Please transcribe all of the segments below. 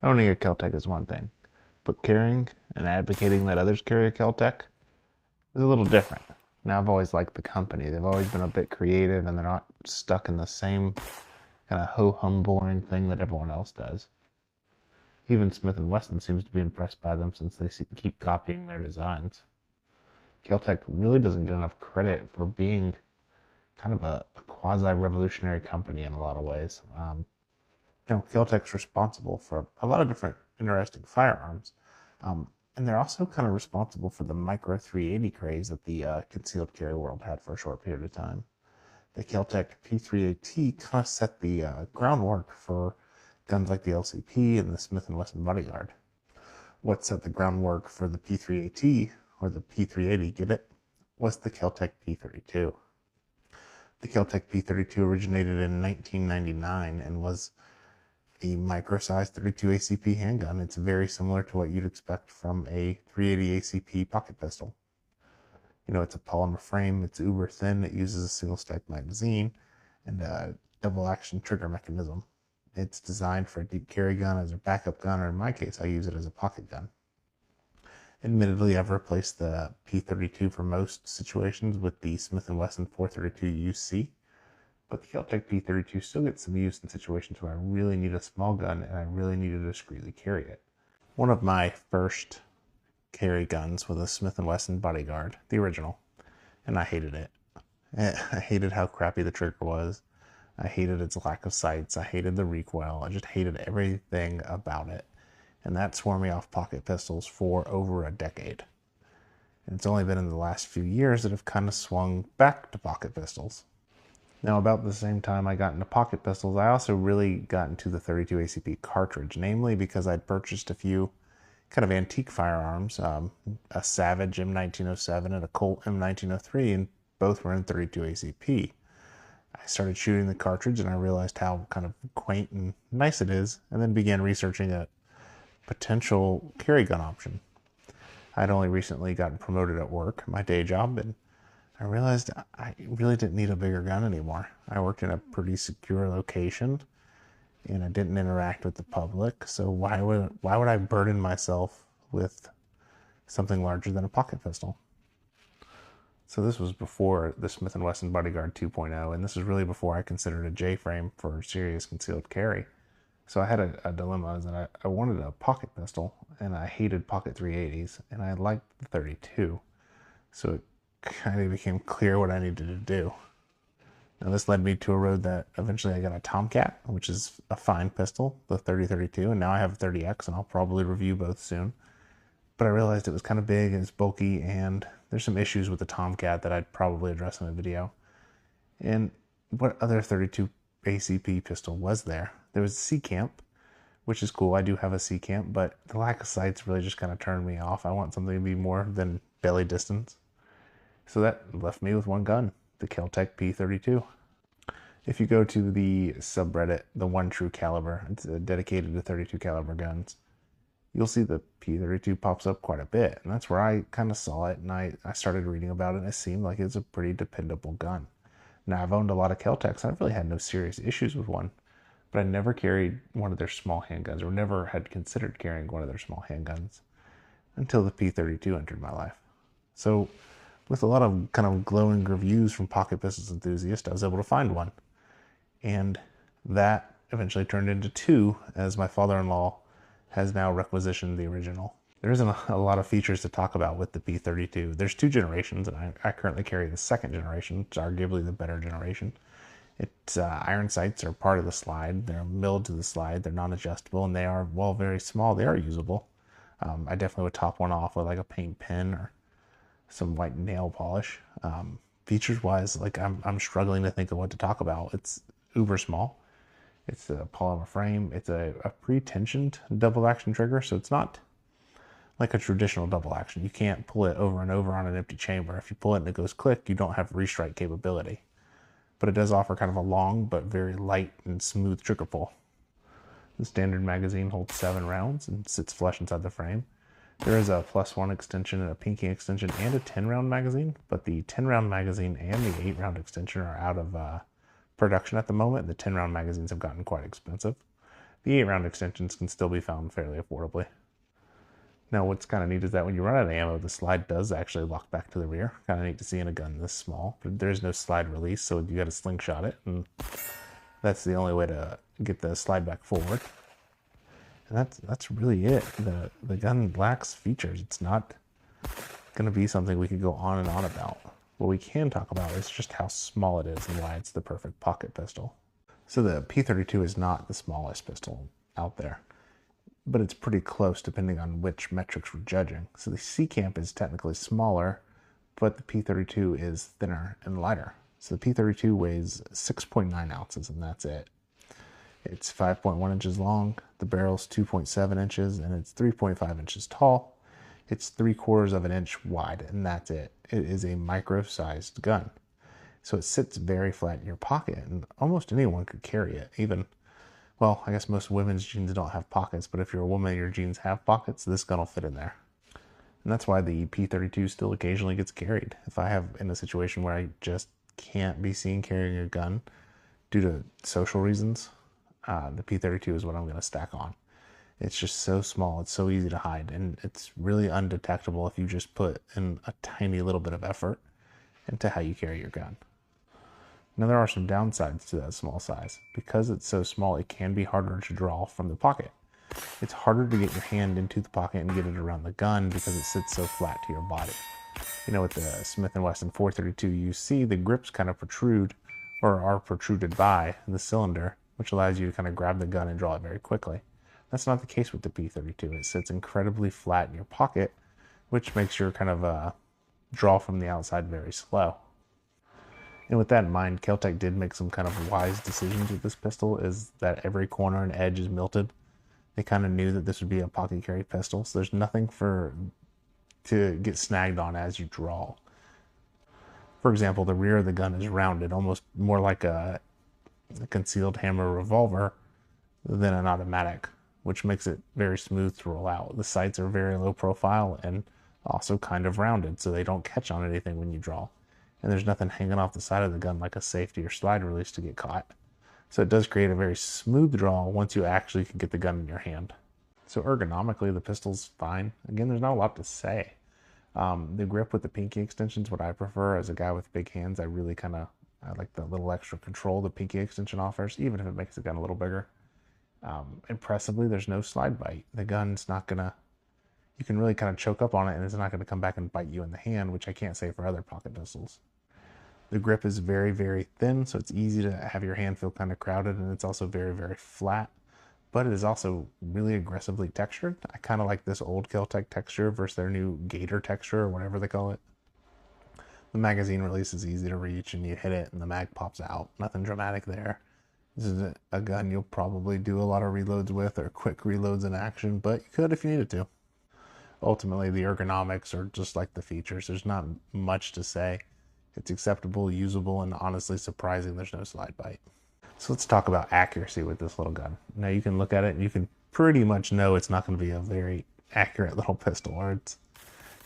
Owning a KelTec is one thing, but carrying and advocating that others carry a KelTec is a little different. Now, I've always liked the company. They've always been a bit creative and they're not stuck in the same kind of ho-hum boring thing that everyone else does. Even Smith & Wesson seems to be impressed by them since they keep copying their designs. KelTec really doesn't get enough credit for being kind of a quasi-revolutionary company in a lot of ways. KelTec's responsible for a lot of different interesting firearms. And they're also kind of responsible for the micro 380 craze that the concealed carry world had for a short period of time. The KelTec P32 kind of set the groundwork for guns like the LCP and the Smith & Wesson Bodyguard. What set the groundwork for the P380, or the P380, get it, was the KelTec P32. The KelTec P32 originated in 1999 and was a micro-sized 32 ACP handgun. It's very similar to what you'd expect from a 380 ACP pocket pistol. It's a polymer frame, it's uber thin, it uses a single stack magazine, and a double action trigger mechanism. It's designed for a deep carry gun as a backup gun, or in my case, I use it as a pocket gun. Admittedly, I've replaced the P32 for most situations with the Smith & Wesson 432 UC, but the KelTec P32 still gets some use in situations where I really need a small gun and I really need to discreetly carry it. One of my first carry guns was a Smith & Wesson Bodyguard, the original, and I hated it. I hated how crappy the trigger was. I hated its lack of sights. I hated the recoil. I just hated everything about it. And that swore me off pocket pistols for over a decade. And it's only been in the last few years that I've kind of swung back to pocket pistols. Now, about the same time I got into pocket pistols, I also really got into the 32 ACP cartridge, namely because I'd purchased a few kind of antique firearms, a Savage M1907 and a Colt M1903, and both were in 32 ACP. I started shooting the cartridge and I realized how kind of quaint and nice it is, and then began researching a potential carry gun option. I'd only recently gotten promoted at work, my day job, and I realized I really didn't need a bigger gun anymore. I worked in a pretty secure location and I didn't interact with the public, so why would I burden myself with something larger than a pocket pistol? So this was before the Smith & Wesson Bodyguard 2.0, and this is really before I considered a J-frame for serious concealed carry. So I had a dilemma, that I wanted a pocket pistol, and I hated pocket 380s, and I liked the 32. So it kind of became clear what I needed to do. Now this led me to a road that eventually I got a Tomcat, which is a fine pistol, the 30-32, and now I have a 30X, and I'll probably review both soon. But I realized it was kind of big and it's bulky, and there's some issues with the Tomcat that I'd probably address in a video. And what other 32 ACP pistol was there? There was a C-Camp, which is cool. I do have a C-Camp, but the lack of sights really just kind of turned me off. I want something to be more than belly distance. So that left me with one gun, the KelTec P32. If you go to the subreddit, the One True Caliber, it's dedicated to 32 caliber guns, you'll see the P32 pops up quite a bit. And that's where I kind of saw it, and I started reading about it, and it seemed like it's a pretty dependable gun. Now, I've owned a lot of KelTecs, and I've really had no serious issues with one, but I never carried one of their small handguns, or never had considered carrying one of their small handguns until the P32 entered my life. So with a lot of kind of glowing reviews from pocket pistols enthusiasts, I was able to find one. And that eventually turned into two, as my father-in-law has now requisitioned the original. There isn't a lot of features to talk about with the P32. There's two generations, and I currently carry the second generation, which is arguably the better generation. Its iron sights are part of the slide. They're milled to the slide. They're non-adjustable, and they are, while very small, they are usable. I definitely would top one off with like a paint pen or some white nail polish. Features-wise, like I'm struggling to think of what to talk about. It's uber small. It's a polymer frame. It's a pre-tensioned double action trigger, so it's not like a traditional double action. You can't pull it over and over on an empty chamber. If you pull it and it goes click, you don't have restrike capability. But it does offer kind of a long but very light and smooth trigger pull. The standard magazine holds 7 rounds and sits flush inside the frame. There is a +1 extension and a pinky extension and a 10-round magazine, but the 10-round magazine and the 8-round extension are out of production at the moment. The 10-round magazines have gotten quite expensive. The 8-round extensions can still be found fairly affordably. Now what's kind of neat is that when you run out of ammo, the slide does actually lock back to the rear. Kind of neat to see in a gun this small, but there's no slide release, so you got to slingshot it, and that's the only way to get the slide back forward. And that's really it. The gun lacks features. It's not going to be something we could go on and on about. What we can talk about is just how small it is and why it's the perfect pocket pistol. So the P32 is not the smallest pistol out there, but it's pretty close depending on which metrics we're judging. So the C-Camp is technically smaller, but the P32 is thinner and lighter. So the P32 weighs 6.9 ounces, and that's it. It's 5.1 inches long, the barrel's 2.7 inches, and it's 3.5 inches tall. It's 3/4 of an inch wide, and that's it. It is a micro-sized gun. So it sits very flat in your pocket, and almost anyone could carry it. Even, well, I guess most women's jeans don't have pockets, but if you're a woman and your jeans have pockets, this gun will fit in there. And that's why the P32 still occasionally gets carried. If I have in a situation where I just can't be seen carrying a gun due to social reasons, the P32 is what I'm going to stack on. It's just so small, it's so easy to hide, and it's really undetectable if you just put in a tiny little bit of effort into how you carry your gun. Now there are some downsides to that small size. Because it's so small, it can be harder to draw from the pocket. It's harder to get your hand into the pocket and get it around the gun because it sits so flat to your body. You know, with the Smith & Wesson 432, you see the grips kind of protrude or are protruded by the cylinder, which allows you to kind of grab the gun and draw it very quickly. That's not the case with the P32. It sits incredibly flat in your pocket, which makes your kind of draw from the outside very slow. And with that in mind, KelTec did make some kind of wise decisions with this pistol, is that every corner and edge is milted. They kind of knew that this would be a pocket carry pistol, so there's nothing to get snagged on as you draw. For example, the rear of the gun is rounded, almost more like a concealed hammer revolver than an automatic, which makes it very smooth to roll out. The sights are very low profile and also kind of rounded, so they don't catch on anything when you draw. And there's nothing hanging off the side of the gun like a safety or slide release to get caught. So it does create a very smooth draw once you actually can get the gun in your hand. So ergonomically, the pistol's fine. Again, there's not a lot to say. The grip with the pinky extension is what I prefer. As a guy with big hands, I like the little extra control the pinky extension offers, even if it makes the gun a little bigger. Impressively, there's no slide bite. The gun's not gonna, you can really kind of choke up on it and it's not gonna come back and bite you in the hand, which I can't say for other pocket pistols. The grip is very, very thin, so it's easy to have your hand feel kind of crowded, and it's also very, very flat, but it is also really aggressively textured. I kind of like this old KelTec texture versus their new Gator texture or whatever they call it. The magazine release is easy to reach, and you hit it and the mag pops out. Nothing dramatic there. This is a gun you'll probably do a lot of reloads with, or quick reloads in action, but you could if you needed to. Ultimately, the ergonomics are just like the features. There's not much to say. It's acceptable, usable, and honestly surprising there's no slide bite. So let's talk about accuracy with this little gun. Now you can look at it and you can pretty much know it's not going to be a very accurate little pistol. Or it's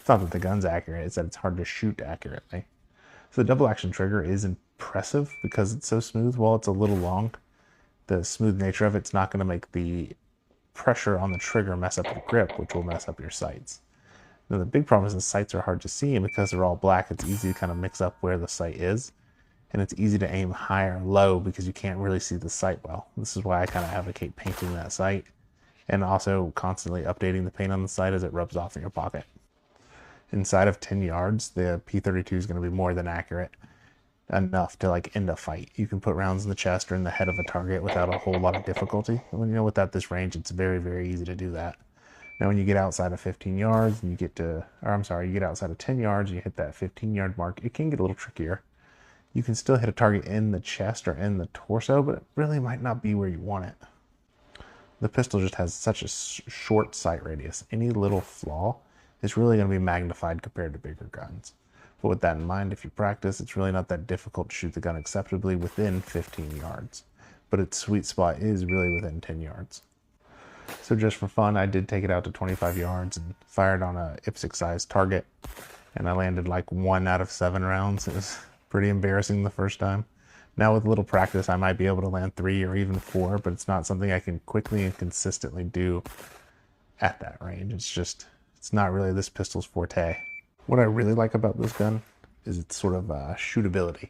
not that the gun's accurate, it's that it's hard to shoot accurately. So the double action trigger is impressive because it's so smooth. While it's a little long, the smooth nature of it's not going to make the pressure on the trigger mess up your grip, which will mess up your sights. Now the big problem is the sights are hard to see, and because they're all black, it's easy to kind of mix up where the sight is, and it's easy to aim high or low because you can't really see the sight well. This is why I kind of advocate painting that sight and also constantly updating the paint on the sight as it rubs off in your pocket. Inside of 10 yards, the P32 is going to be more than accurate enough to like end a fight. You can put rounds in the chest or in the head of a target without a whole lot of difficulty. And without this range, it's very, very easy to do that. Now, when you get outside of 15 yards and you get outside of 10 yards and you hit that 15-yard mark, it can get a little trickier. You can still hit a target in the chest or in the torso, but it really might not be where you want it. The pistol just has such a short sight radius. Any little flaw is really going to be magnified compared to bigger guns. But with that in mind, if you practice, it's really not that difficult to shoot the gun acceptably within 15 yards. But its sweet spot is really within 10 yards. So just for fun, I did take it out to 25 yards and fired on a IPSC sized target, and I landed like 1 out of 7 rounds. It was pretty embarrassing the first time, Now with a little practice, I might be able to land 3 or even 4, but it's not something I can quickly and consistently do at that range. It's not really this pistol's forte. What I really like about this gun is its sort of shootability.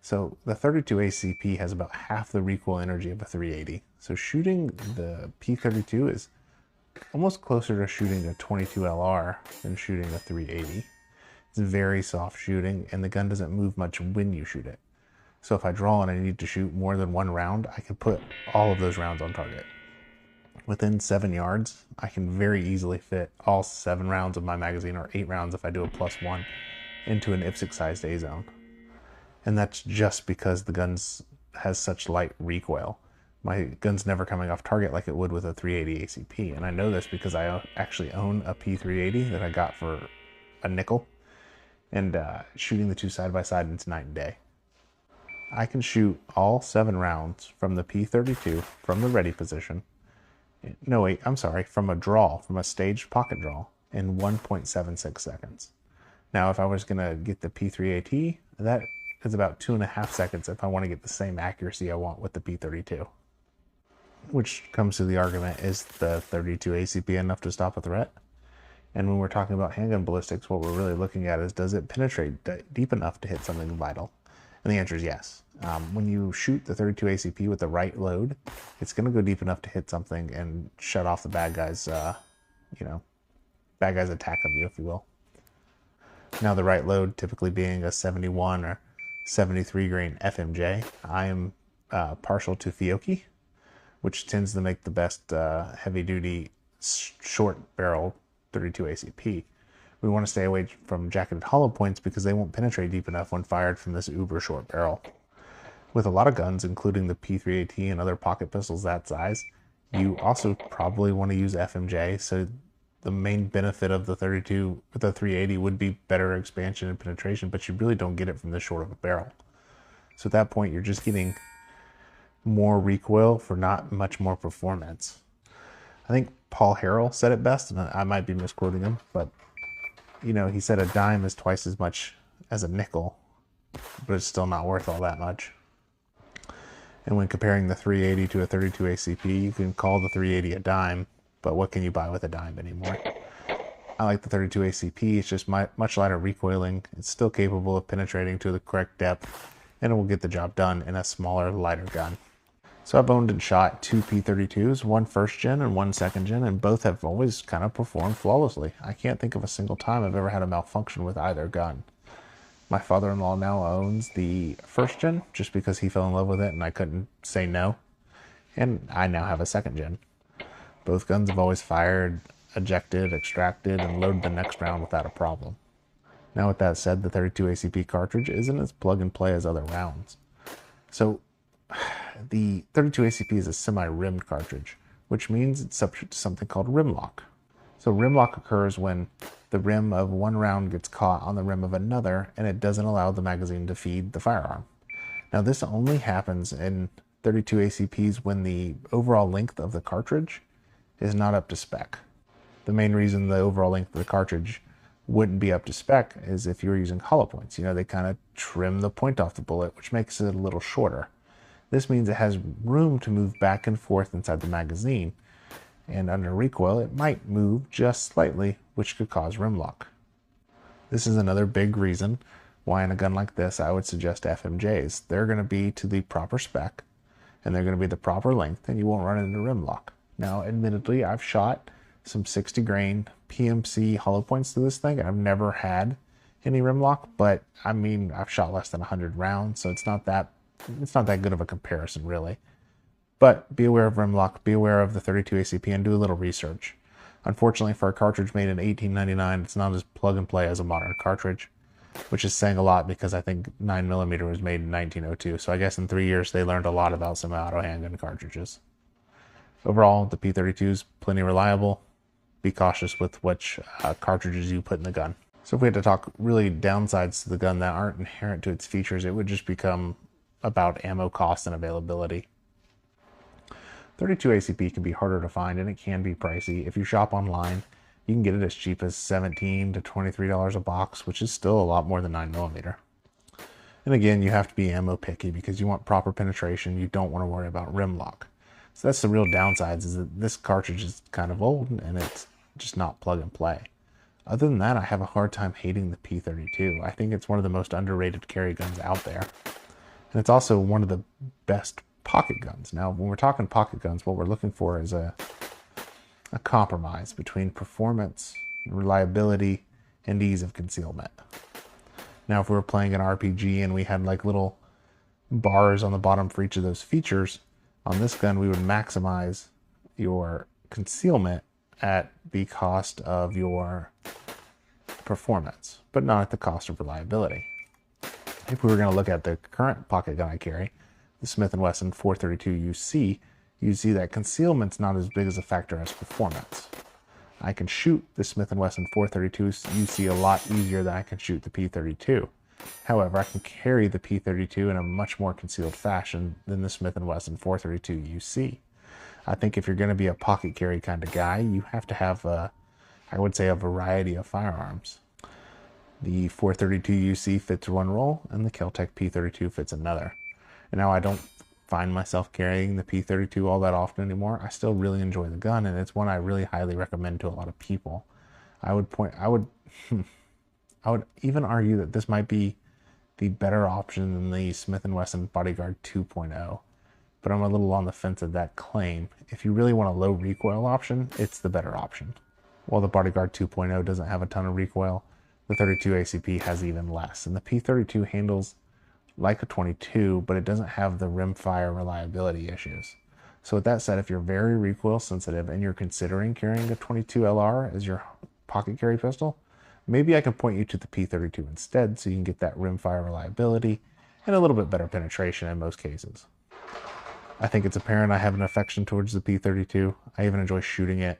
So the 32 ACP has about half the recoil energy of a 380. So shooting the P32 is almost closer to shooting a 22 LR than shooting a 380. It's very soft shooting, and the gun doesn't move much when you shoot it. So if I draw and I need to shoot more than one round, I can put all of those rounds on target. Within 7 yards, I can very easily fit all 7 rounds of my magazine, or 8 rounds if I do a +1, into an IPSC-sized A-zone. And that's just because the gun has such light recoil. My gun's never coming off target like it would with a 380 ACP. And I know this because I actually own a P380 that I got for a nickel. And shooting the two side by side, it's night and day. I can shoot all 7 rounds from the P32 from the ready position. No, wait, I'm sorry, from a staged pocket draw in 1.76 seconds. Now, if I was going to get the P3AT, that is about 2.5 seconds if I want to get the same accuracy I want with the P32. Which comes to the argument, is the 32 ACP enough to stop a threat? And when we're talking about handgun ballistics, what we're really looking at is, does it penetrate deep enough to hit something vital? And the answer is yes. When you shoot the 32 ACP with the right load, it's going to go deep enough to hit something and shut off the bad guys, bad guys' attack of you, if you will. Now, the right load typically being a 71 or 73 grain FMJ. I am partial to Fiocchi, which tends to make the best heavy-duty short barrel 32 ACP. We want to stay away from jacketed hollow points because they won't penetrate deep enough when fired from this uber short barrel. With a lot of guns, including the P3AT and other pocket pistols that size, you also probably want to use FMJ. So the main benefit of the 32 with the 380 would be better expansion and penetration, but you really don't get it from this short of a barrel. So at that point, you're just getting more recoil for not much more performance. I think Paul Harrell said it best, and I might be misquoting him, but he said a dime is twice as much as a nickel, but it's still not worth all that much. And when comparing the 380 to a 32 ACP, you can call the 380 a dime, but what can you buy with a dime anymore? I like the 32 ACP. It's just much lighter recoiling. It's still capable of penetrating to the correct depth, and it will get the job done in a smaller, lighter gun. So I've owned and shot 2 P32s, one first gen and one second gen, and both have always kind of performed flawlessly. I can't think of a single time I've ever had a malfunction with either gun. My father-in-law now owns the first gen just because he fell in love with it and I couldn't say no. And I now have a second gen. Both guns have always fired, ejected, extracted, and loaded the next round without a problem. Now with that said, the 32 ACP cartridge isn't as plug and play as other rounds. So the 32 ACP is a semi-rimmed cartridge, which means it's subject to something called rim lock. So rim lock occurs when the rim of one round gets caught on the rim of another, and it doesn't allow the magazine to feed the firearm. Now this only happens in 32 ACPs when the overall length of the cartridge is not up to spec. The main reason the overall length of the cartridge wouldn't be up to spec is if you were using hollow points. They kind of trim the point off the bullet, which makes it a little shorter. This means it has room to move back and forth inside the magazine, and under recoil it might move just slightly, which could cause rim lock. This is another big reason why in a gun like this I would suggest FMJs. They're going to be to the proper spec, and they're going to be the proper length, and you won't run into rim lock. Now, admittedly, I've shot some 60 grain PMC hollow points to this thing, and I've never had any rim lock, but I mean, I've shot less than 100 rounds, so it's not that good of a comparison, really. But be aware of rim lock, be aware of the 32 ACP, and do a little research. Unfortunately, for a cartridge made in 1899, it's not as plug and play as a modern cartridge, which is saying a lot because I think 9mm was made in 1902. So I guess in 3 years they learned a lot about semi-auto handgun cartridges. Overall, the P32 is plenty reliable. Be cautious with which cartridges you put in the gun. So if we had to talk really downsides to the gun that aren't inherent to its features, it would just become about ammo cost and availability. 32 ACP can be harder to find, and it can be pricey. If you shop online, you can get it as cheap as $17 to $23 a box, which is still a lot more than 9mm. And again, you have to be ammo picky because you want proper penetration. You don't want to worry about rim lock. So that's the real downsides, is that this cartridge is kind of old and it's just not plug and play. Other than that, I have a hard time hating the P32. I think it's one of the most underrated carry guns out there. And it's also one of the best pocket guns. Now, when we're talking pocket guns, what we're looking for is a compromise between performance, reliability, and ease of concealment. Now, if we were playing an RPG and we had like little bars on the bottom for each of those features, on this gun we would maximize your concealment at the cost of your performance, but not at the cost of reliability. If we were going to look at the current pocket gun I carry, the Smith & Wesson 432 UC, you see that concealment's not as big as a factor as performance. I can shoot the Smith & Wesson 432 UC a lot easier than I can shoot the P32. However, I can carry the P32 in a much more concealed fashion than the Smith & Wesson 432 UC. I think if you're going to be a pocket carry kind of guy, you have to have, I would say, a variety of firearms. The 432 UC fits one role, and the KelTec P32 fits another. And now I don't find myself carrying the P32 all that often anymore. I still really enjoy the gun, and it's one I really highly recommend to a lot of people. I would even argue that this might be the better option than the Smith & Wesson Bodyguard 2.0, but I'm a little on the fence of that claim. If you really want a low recoil option, it's the better option. While the Bodyguard 2.0 doesn't have a ton of recoil, the 32 ACP has even less, and the P32 handles like a 22, but it doesn't have the rimfire reliability issues. So with that said, if you're very recoil sensitive and you're considering carrying a 22 LR as your pocket carry pistol, maybe I can point you to the P32 instead, so you can get that rimfire reliability and a little bit better penetration in most cases. I think it's apparent I have an affection towards the P32. I even enjoy shooting it.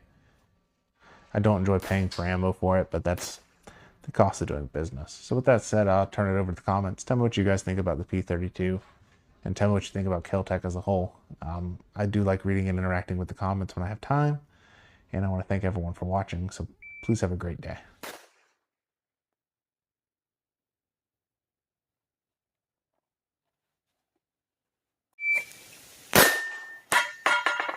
I don't enjoy paying for ammo for it, but that's the cost of doing business. So with that said, I'll turn it over to the comments. Tell me what you guys think about the P32, and tell me what you think about KelTec as a whole. I do like reading and interacting with the comments when I have time, and I want to thank everyone for watching, so please have a great day.